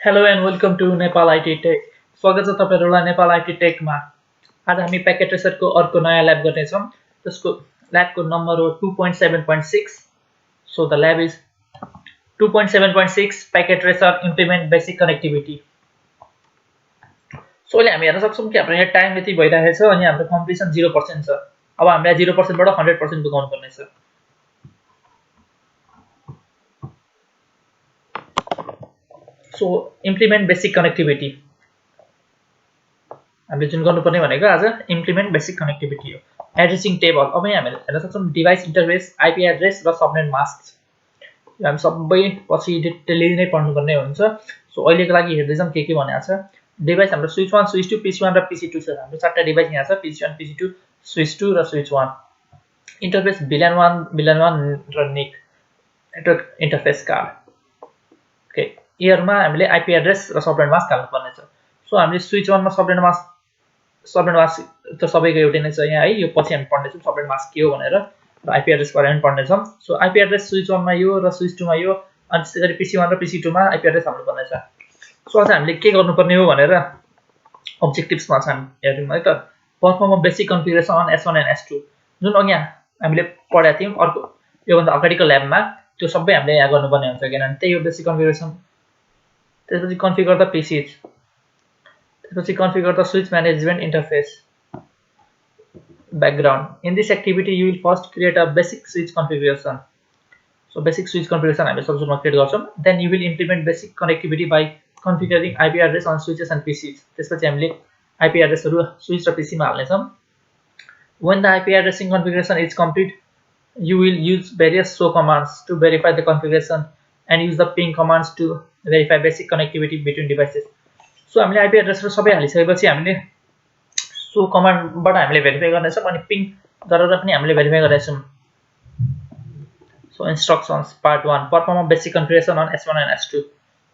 Hello and welcome to Nepal IT Tech. स्वागत छ तपाईहरुलाई नेपाल आइटी टेकमा। आज हामी प्याकेट ट्रेसरको अर्को नयाँ ल्याब गर्नेछौँ। त्यसको ल्याबको नम्बर हो 2.7.6। So the lab is 2.7.6 packet tracer implement basic connectivity. So अहिले हामी हेर्न सक्छौं कि हाम्रो यहाँ टाइम यति भइरहेछ अनि हाम्रो कम्प्लिसन 0% छ। अब हामीलाई 0% बाट 100% पुगाउनु पर्ने छ। सो इम्प्लिमेन्ट बेसिक कनेक्टिभिटी हामीले जुन गर्नुपर्ने भनेको आज इम्प्लिमेन्ट बेसिक कनेक्टिभिटी हो। Addressing table. अब यहाँ हामीले हेर्न सक्छौं डिभाइस इन्टरफेस, आईपी एड्रेस र सबनेट मास्क। हामी सबै पछि डिटेलली नै पढ्नुपर्ने हुन्छ। सो अहिलेको लागि हेर्दै जाउँ के भनेको छ। डिभाइस हाम्रो स्विच 1, स्विच 2, PC 1 र PC 2 छ। हाम्रो चारवटा डिभाइस यहाँ छ, PC 1, PC 2, स्विच 2 र स्विच 1। इन्टरफेस VLAN 1 र NIC network interface card. Okay, इयरमा हामीले आईपी एड्रेस र सबनेट मास्क हाल्नु पर्ने छ। सो हामीले स्विच 1 मा सबनेट मास्क त सबैको एउटै नै छ यहाँ है। यो पछि हामी पढ्ने छौं सबनेट मास्क के हो भनेर र आईपी एड्रेस बारे पनि पढ्ने छौं। सो आईपी एड्रेस स्विच 1 मा यो र स्विच 2 मा यो, अनि त्यसैगरी PC 1 र PC 2 मा आईपी एड्रेस हाल्नु पर्ने छ। सो आज हामीले के गर्नुपर्ने हो भनेर अब्जेक्टिभ्समा छ हामी हेरौँ है त। Perform a basic configuration on S1 and S2। जुन अघि हामीले पढेका थियौं अर्को यो भन्दा अगाडिको ल्याबमा, त्यो सबै हामीले यहाँ गर्नुपर्ने हुन्छ किनभने त्यही हो बेसिक कन्फिगरेसन। त्यसपछि कन्फिगर द PCs, त्यसपछि configure the switch management interface background. In this activity you will first create a basic switch configuration. So basic switch configuration हामी सबैमा क्रिएट गर्छौं। Then you will implement basic connectivity by configuring IP address on switches and PCs. त्यसपछि हामीले IP एड्रेसहरु switch र PC मा हाल्ने छौं। When the IP addressing configuration is complete, you will use various show commands to verify the configuration and use the ping commands to verify basic connectivity between devices. So हामीले IP address र सबै हालिसकेपछि हामीले so कमान्डबाट हामीले verify गर्नेछौं अनि पिङ गरेर पनि हामीले भेरिफाई गर्नेछौं। So instructions part 1, perform a basic configuration on S1 and S2.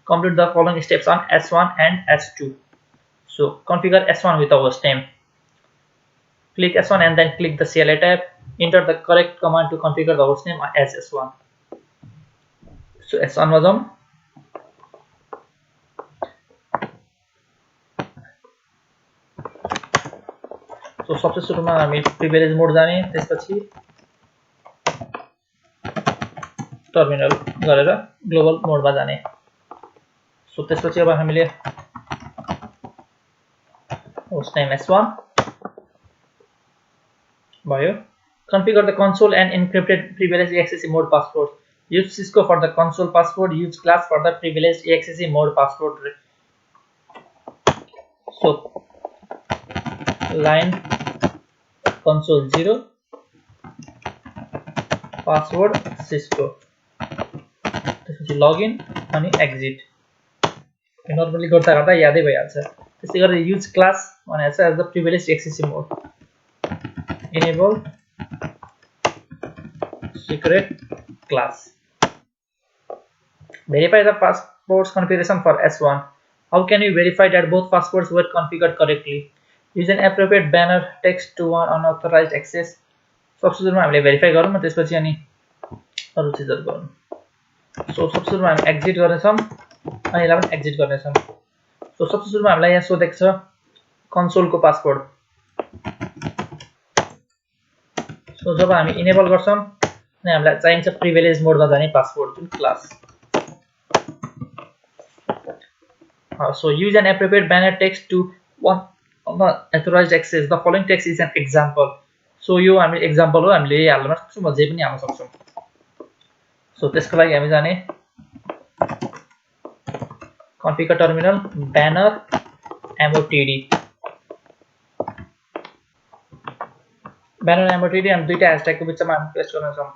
Complete the following steps on S1 and S2. So configure S1 with the host name. Click S1 and then click the CLI tab. Enter the correct command to configure the host name as S1. So S1 मा जाउँ। So सबसे सुरुमा हामी privilege मोड जाने, त्यसपछि terminal गरेर global मोडमा जाने। सो त्यसपछि अब हामीले होस्ट नेम S1 भयो। Configure the console and encrypted privileged EXEC mode password. Use Cisco for the console password. Use class for the privileged EXEC mode password. So line console 0 password Cisco, त्यसपछि लगिन अनि exit. Normally गर्दा गर्दा यादै भइहाल्छ। त्यसै गरी युज क्लास भनेको छ as the privileged EXEC mode. Enable secret class. Verify the passwords configuration for S1. How can you verify that both passwords were configured correctly? Use an appropriate banner text to one unauthorized access. सबसे सुरुमा हामीले verify गरौँ न, त्यसपछि अनि अरु चीजहरु गरौँ। So सबसे सुरुमा हामी एक्जिट गर्नेछौं अनि यसलाई पनि एक्जिट गर्नेछौं। सो सबसे सुरुमा हामीलाई यहाँ सोधेको छ कन्सोलको पासवर्ड। सो जब हामी इनेबल गर्छौं अनि हामीलाई चाहिन्छ प्रिभिलेज मोडमा जाने पासवर्ड जुन class. So use an appropriate banner text to one unauthorized access. The following text is an example. So यो हामी एक्जाम्पल हो, हामीले हाल्न सक्छौं, म जे पनि हाल्न सक्छौं। सो त्यसको लागि हामी जाने configure terminal banner motd। banner motd हामी दुईटा ह्याशट्यागको बिचमा हामी पेस्ट गर्न छौं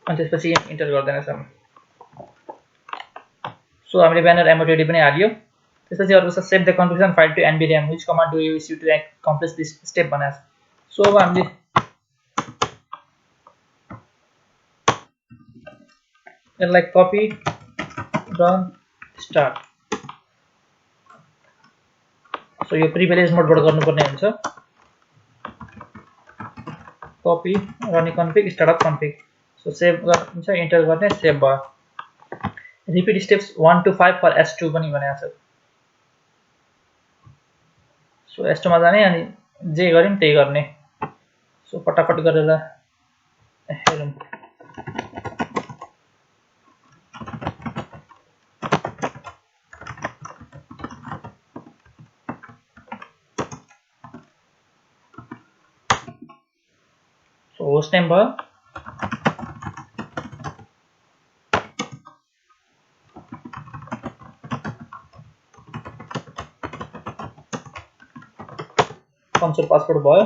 अनि त्यसपछि इन्टर गर्दैनछौं। सो हामीले banner motd पनि हालियो। त्यसपछि अर्को छ save the configuration file to nvram, which command do you use to accomplish this step भनेको छ। सो अब हामीले यसलाई कपी रन स्टार्ट। सो यो प्रिभिलेज मोडबाट गर्नुपर्ने हुन्छ। Copy run config startup config. So save गर्नुहुन्छ, इन्टर गर्ने, सेभ भयो। Repeat steps 1 to 5 for S2 पनि भनेको छ। सो S2 मा जाने अनि जे गर्यौं त्यही गर्ने। सो फटाफट गरेर हेरौं। सो होस्ट नेम भयो, कन्सोल पासवर्ड भयो,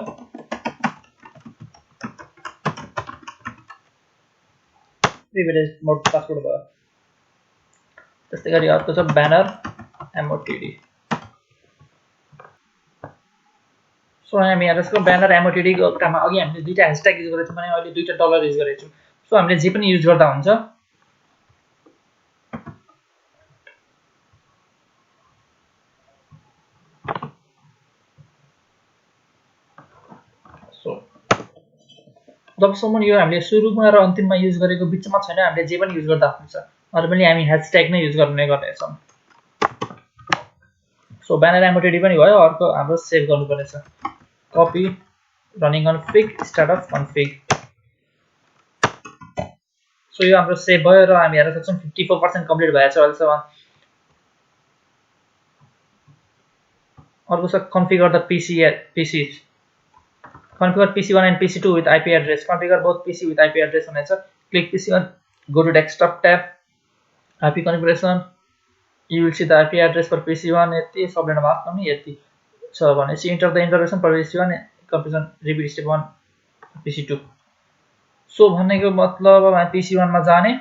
प्रिभिलेज मोड पासवर्ड भयो। त्यस्तै गरी अर्को छ ब्यानर MOTD। सो हामी यहाँ यसको ब्यानर MOTD को कुरामा अघि हामीले दुईटा ह्याशट्याग युज गरेछौँ भने अहिले दुईटा डलर युज गरेछौँ। सो हामीले जे पनि युज गर्दा हुन्छ। सो जबसम्म यो हामीले सुरुमा र अन्तिममा युज गरेको बिचमा छैन हामीले जे पनि युज गर्दा हुन्छ। नर्मली हामी ह्याशट्याग नै युज गर्नेछौँ। सो ब्यानर MOTD पनि भयो। अर्को हाम्रो सेभ गर्नुपर्नेछ। Copy running config start of config. So यो हाम्रो सेभ भयो र हामी हेर्न सक्छौँ 54% कम्प्लिट भएको छ अहिलेसम्म। अर्को छ configure the PC। Configure PC1 and PC2 with IP address. Configure both PC with IP address भनेछ। Click PC1, go to desktop tab, IP configuration. You will see the IP address for PC1 यति, subnet mask पनि यति छ भनेपछि enter the information for PC1, configuration repeat step 1 PC2. So भनेको मतलब अब हामी PC1 मा जाने,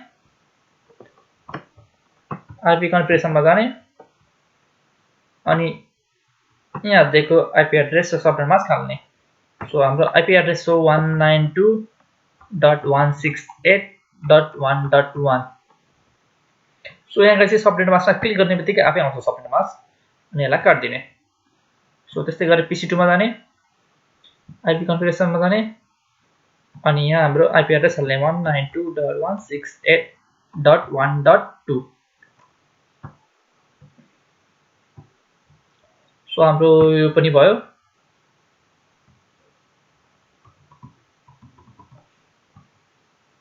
IP configuration मा जाने अनि यहाँ दिएको IP address र सबनेट मास्क हाल्ने। सो हाम्रो IP एड्रेस हो 192.168.1.1। सो यहाँ चाहिँ सबनेट मास्कमा क्लिक गर्ने बित्तिकै आफै आउँछ सबनेट मास्क अनि यसलाई काट्दिने। सो त्यस्तै गरी PC2 मा जाने, IP कन्फिगरेसन मा जाने अनि यहाँ हाम्रो IP एड्रेस हाल्ने 192.168.1.2। सो हाम्रो यो पनि भयो।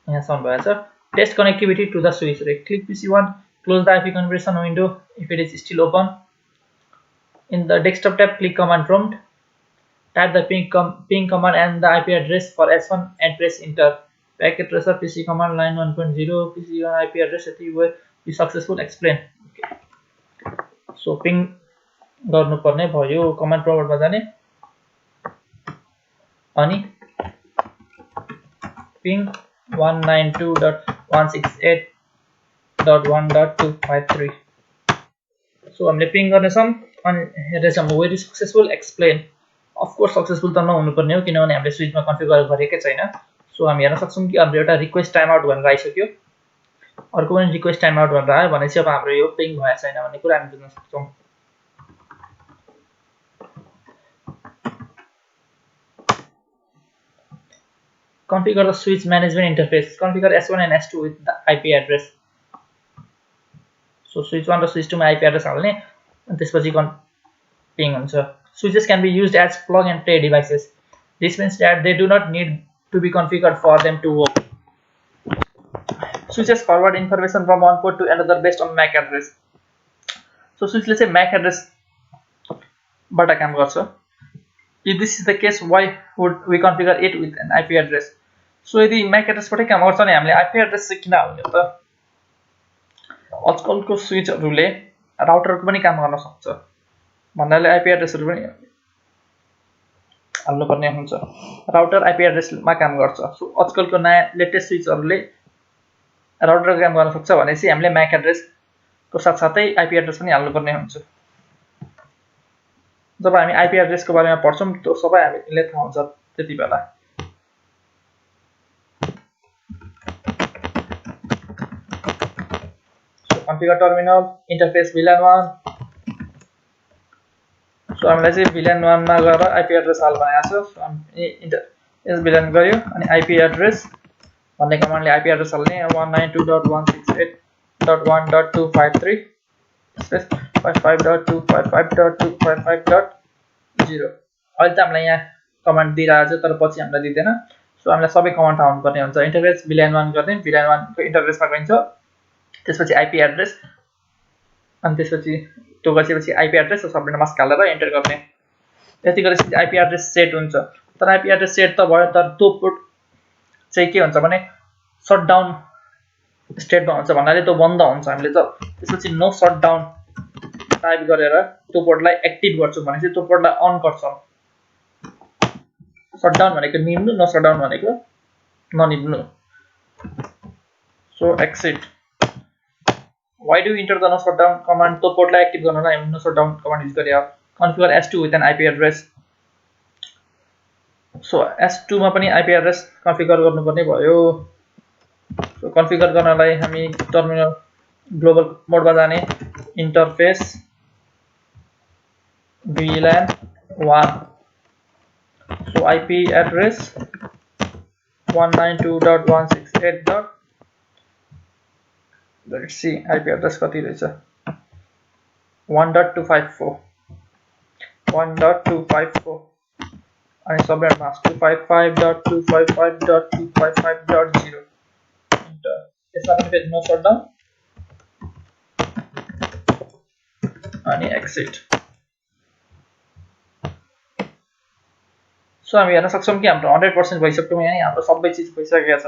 यहाँसम्म भएछ। Test connectivity to the switch. Click PC1, close the IP configuration window if it is still open. In the desktop tab, click command prompt. Type the ping command and the IP address for S1 and press enter. Packet tracer PC command line 1.0 PC1 IP address will be successful. Explain. Okay. So ping गर्नुपर्ने भयो। Command प्रम्प्टमा जाने अनि ping 192.168.1.253। So हामीले ping गर्नेछौँ अनि हेर्दैछौँ very successful explain. Of course successful त नहुनुपर्ने हो किनभने हामीले स्विचमा कन्फिगर गरेकै छैन। सो हामी हेर्न सक्छौँ कि हाम्रो एउटा रिक्वेस्ट टाइम आउट भनेर आइसक्यो, अर्को पनि रिक्वेस्ट टाइम आउट भनेर आयो भनेपछि अब हाम्रो यो पिङ भएको छैन भन्ने कुरा हामी बुझ्न सक्छौँ। Configure the switch management interface. Configure S1 and S2 with the IP address. So switch 1 र switch 2 मा IP address हाल्ने अनि त्यसपछि पिङ हुन्छ। Switches can be used as plug and play devices. This means that they do not need to be configured for them to work. Switches forward information from one port to another based on MAC address. So switch ले चाहिँ MAC address बाट काम गर्छ। If this is the case, why would we configure it with an IP address? So यदि MAC address बाटै काम गर्छ भने हामीले IP address चाहिँ किन हाल्ने हो त? आजकलको स्विचहरुले राउटरको पनि काम गर्न सक्छ भन्नाले IP एड्रेसहरु पनि हाल्नु पर्ने हुन्छ। राउटर IP एड्रेसमा काम गर्छ। सो आजकलको नयाँ लेटेस्ट स्विचहरुले राउटरको काम गर्न सक्छ भनेपछि हामीले MAC एड्रेसको साथसाथै IP एड्रेस पनि हाल्नु पर्ने हुन्छ। जब हामी IP एड्रेसको बारेमा पढ्छौं त्यो सबै हामीले थाहा हुन्छ त्यतिबेला। Configure terminal interface VLAN 1. So हामीलाई चाहिँ VLAN 1 मा गएर IP एड्रेस हाल भनेको छ। सो हामी यस VLAN गर्यो अनि IP एड्रेस भन्ने कमान्डले IP एड्रेस हाल्ने 192.168 55.1.253 स्पेस 55.255.255.0 अहिले त हामीलाई यहाँ कमान्ड दिइरहेको छ तर पछि हामीलाई दिँदैन सो हामीलाई सबै कमान्ड थाहा हुनुपर्ने हुन्छ इन्टरफेस VLAN 1 गर्ने VLAN 1 को इन्टरफेसमा गइन्छ त्यसपछि आईपी एड्रेस अनि त्यसपछि त्यो गरिसकेपछि आईपी एड्रेस र सबनेट मास्क हालेर एन्टर गर्ने यति गरेपछि आईपी एड्रेस सेट हुन्छ तर आईपी एड्रेस सेट त भयो तर त्यो पोर्ट चाहिँ के हुन्छ भने शटडाउन स्टेटमा हुन्छ भन्नाले त्यो बन्द हुन्छ हामीले त त्यसपछि नो शटडाउन टाइप गरेर त्यो पोर्टलाई एक्टिभ गर्छौं भने चाहिँ त्यो पोर्टलाई अन गर्छौं शटडाउन भनेको निम्नु नो शटडाउन भनेको ननिम्नु so exit why do you enter the no shutdown command तो पोर्टलाई एक्टिभ गर्नलाई हामी no shutdown command युज गरे configure s2 with an ip address so s2 मा पनि ip address कन्फिगर गर्नुपर्ने भयो सो कन्फिगर गर्नलाई हामी टर्मिनल ग्लोबल मोडमा जाने interface VLAN 1 so ip address 192.168. Let's see IP address कति रहेछ 1.254 अनि सबनेट मास्क 255.255.255.0 इन्टर यसमा पनि फेरि नो शटडाउन अनि एक्सिट सो हामी हेर्न सक्छौं कि हाम्रो 100% भइसक्यो यहाँ हाम्रो सबै चीज भइसकेको छ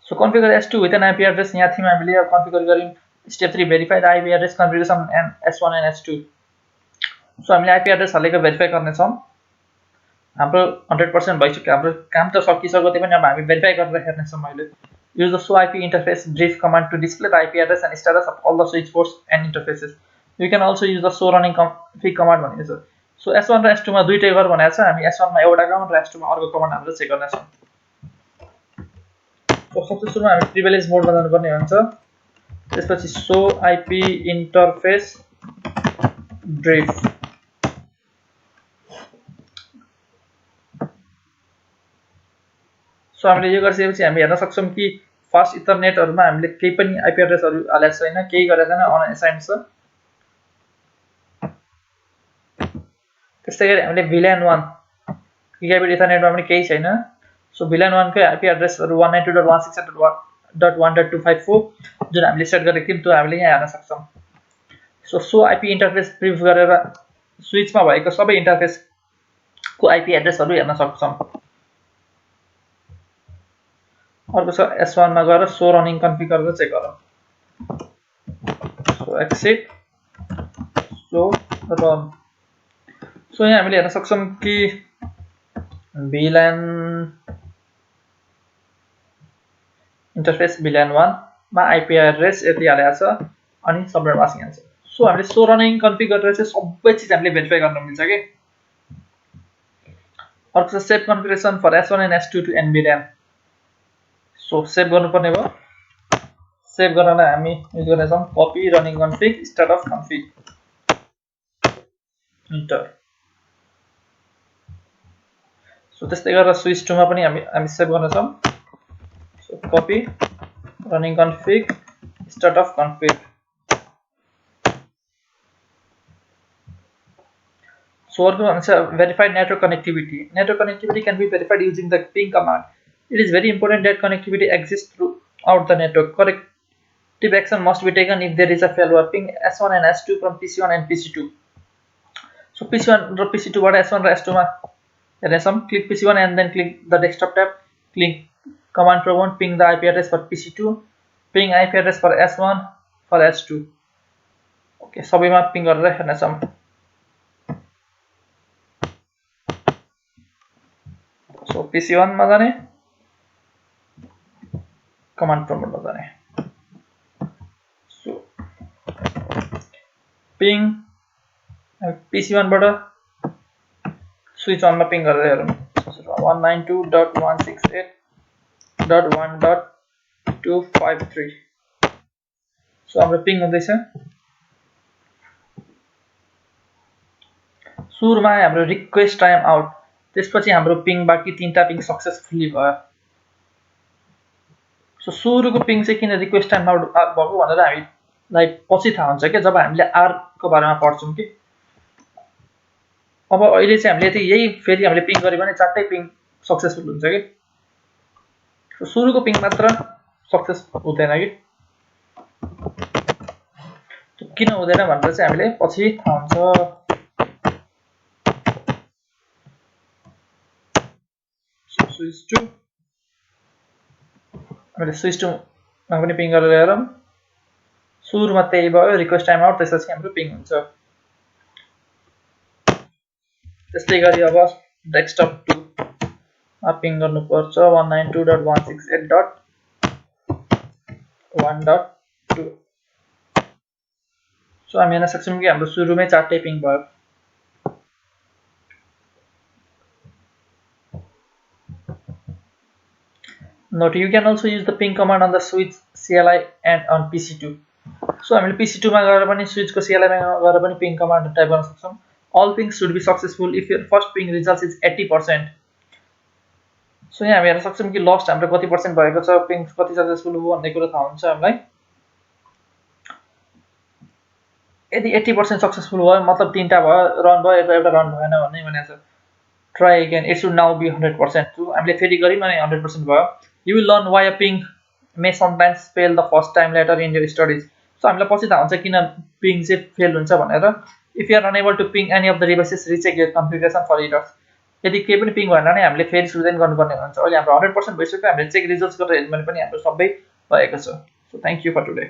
So configure S2 with an IP address यहाँ थियौं हामीले अब कन्फिगर गर्यौं step 3 verify the IP address configuration and S1 and S2 so हामीले IP address हालेको भेरिफाई गर्ने छौं हाम्रो 100% भइसक्यो हाम्रो काम त सकिसक्यो त्यही पनि अब हामी भेरिफाई गरेर हेर्ने छौं अहिले use the show IP interface brief command to display the IP address and status of all the switch ports and interfaces you can also use the show running config command भनेको छ so S1 र S2 मा दुईटै गर भनेको छ हामी S1 मा एउटा कमान्ड र S2 मा अर्को कमान्ड हामीले चेक गर्ने छौं सबसे सुरुमा हामी प्रिभिलेज मोडमा जानुपर्ने हुन्छ त्यसपछि show IP interface brief so हामीले यो गरिसकेपछि हामी हेर्न सक्छौं कि फास्ट इथरनेटहरुमा हामीले केही पनि IP एड्रेसहरु हालेको छैन केही गरेको छैन अनअसाइन्ड छ त्यसैगरी हामीले VLAN 1 गिगाबिट इथरनेटमा पनि केही छैन सो VLAN 1 को IP एड्रेसहरु 192.168.1.254 जुन हामीले सेट गरेको थियौं त्यो हामीले यहाँ हेर्न सक्छौं so so IP interface brief गरेर स्विचमा भएको सबै इन्टरफेस को IP एड्रेसहरु हेर्न सक्छौं अर्को छ S1 मा गएर सो रनिङ कन्फिगर गरेर चेक गरौँ so exit so run so यहाँ हामीले हेर्न सक्छौं कि VLAN इन्टरफेस VLAN 1 मा IP एड्रेस यति हालेको छ अनि सबनेट मास्क यहाँ छ सो हामीले सो रनिङ कन्फिगर गरेर चाहिँ सबै चीज हामीले भेरिफाई गर्न मिल्छ के अर्को छ save configuration for S1 and S2 to NVLAN so save गर्नुपर्ने भयो सेभ गर्नलाई हामी युज गर्ने छौं copy running config start of config enter so त्यस्तै गरेर स्विच 2 मा पनि हामी सेभ गर्न छौं so copy running config start of config so अर्को भन्छ verified network connectivity can be verified using the ping command it is very important that connectivity exists throughout the network corrective action must be taken if there is a failure ping S1 and S2 from PC1 and PC2 so PC1 र PC2 बाट S1 र S2 मा हेर्ने छौं click PC1 and then click the desktop tab click command prompt ping the IP address for PC2 ping IP address for S1 for S2 okay सबैमा पिङ गरेर हेर्ने छौं so PC1 मा जाने कमान्ड प्रम्प्ट मा जाने so ping PC1 बाट switch on मा पिङ गरेर हेरौं 192.168.1.253 so हाम्रो पिङ हुँदैछ सुरुमा हाम्रो रिक्वेस्ट टाइम आउट त्यसपछि हाम्रो पिङ बाकी तीनटा पिङ सक्सेसफुली भयो सो सुरुको पिङ चाहिँ किन रिक्वेस्ट टाइम आउट भएको भनेर हामीलाई पछि थाहा हुन्छ कि जब हामीले आर को बारेमा पढ्छौँ कि अब अहिले चाहिँ हामीले यही फेरि हामीले पिङ गर्यो भने चारटै पिङ सक्सेसफुल हुन्छ कि सुरुको पिङ मात्र सक्सेस हुँदैन कि किन हुँदैन भनेर चाहिँ हामीले पछि थाहा हुन्छ स्विच टु हामीले स्विच टुमा पनि पिङ गरेर हेरौँ सुरुमा त्यही भयो रिक्वेस्ट टाइम आउट त्यसपछि हाम्रो पिङ हुन्छ त्यस्तै गरी अब डेस्कटप 2 मा पिङ गर्नुपर्छ 192.168.1.2 सो हामी हेर्न सक्छौँ कि हाम्रो सुरुमै चारटै पिङ भयो Note, you can also use the ping command on the switch CLI and on PC2. So हामीले PC2 मा गएर पनि switch को CLI मा गएर पनि ping command टाइप गर्न सक्छौं. All pings should be successful if your first ping results is 80%. So यहाँ हामी हेर्न सक्छौं कि lost हाम्रो कति % भएको छ, ping कति सक्सेसफुल हो भन्ने कुरा थाहा हुन्छ हामीलाई. यदि 80% सक्सेसफुल भयो मतलब तीनटा भयो, रन भयो, एउटा रन भएन भन्ने भनेको छ. Try again. It should now be 100%. So हामीले फेरि गरिम अनि 100% भयो. You will learn why a ping may sometimes fail the first time later in your studies. So हामीलाई पछि थाहा हुन्छ किन ping चाहिँ फेल हुन्छ भनेर. If you are unable to ping any of the devices, recheck your configuration for errors. यदि केही पनि पिङ भएन भने हामीले फेरि सुरुदेखि गर्नुपर्ने हुन्छ. अहिले हाम्रो 100% भइसक्यो. हामीले चेक रिजल्ट्स गरेर हेर्नु भने पनि हाम्रो सबै भएको छ. So thank you for today.